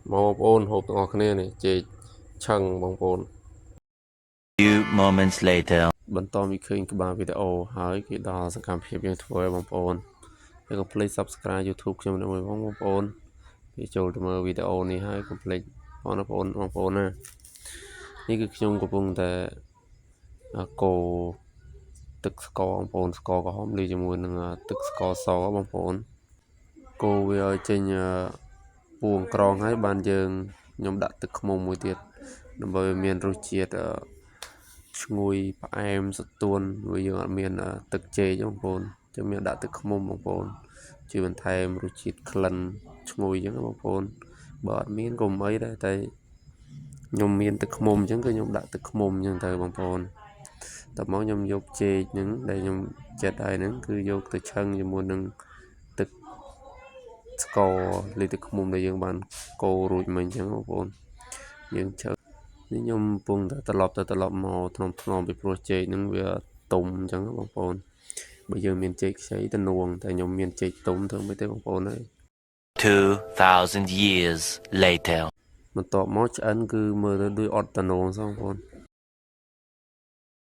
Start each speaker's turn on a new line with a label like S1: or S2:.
S1: Mà bông hộp ngọt này này chị chăng bông bồn
S2: Few moments later.
S1: bần to mi khơi cái bài video hỏi cái đó sẽ cảm phiền như thôi bông bồn hãy complete subscribe YouTube cho mình bông bồn thìចូលទៅមើលវីដេអូនេះហើយកុំភ្លេចបងប្អូនណានេះគឺខ្ញុំកំពុងតែកូរទឹកស្ករបងប្អូនស្ករក្រហមលាយជាមួយនឹងទឹកស្ករសបងប្អូនកូរវាឲ្យចេញពួងក្រងហើយបានយើងខ្ញុំដាក់ទឹកខ្មុំមួយទៀតដើម្បីឲ្យមានរសជាតិឈ្ងុយផ្អែមស្រទន់ព្រោះយើងអត់មានទឹកចេកបងប្អូនចឹងមានដាក់ទឹកខ្មុំបងប្អូនជួយបន្ថែមរសជាតិក្លិនឈ្ងុយចឹងបងប្អូនបើអត់មានកុំអីដែរតែខ្ញុំមានទឹកខ្មុំចឹងគឺខ្ញុំដាក់ទឹកខ្មុំចឹងទៅបងប្អូនតើមកខ្ញុំយកចេកហ្នឹងដែលខ្ញុំចិត្តហើយហ្នឹងគឺយកទៅឆឹងជាមួយនឹងទឹកស្ករលាយទឹកខ្មុំដែលយើងបានកូររួចមិញចឹងបងប្អូនយើងឆឹងនេះខ្ញុំកំពុងតែត្រឡប់មកថ្នមពីព្រោះចេកហ្នឹងវាទុំអញ្ចឹងបងប្អូនបើយើងមានចេកខ្ចីទៅនួងតែខ្ញុំមានចេកទុំធ្វើមិនទេបងប្អូនហើយ
S2: 2,000 years later.
S1: បន្ទាប់មកឆ្អិនគឺមើលទៅដូចអត់តំណងសោះបងប្អូន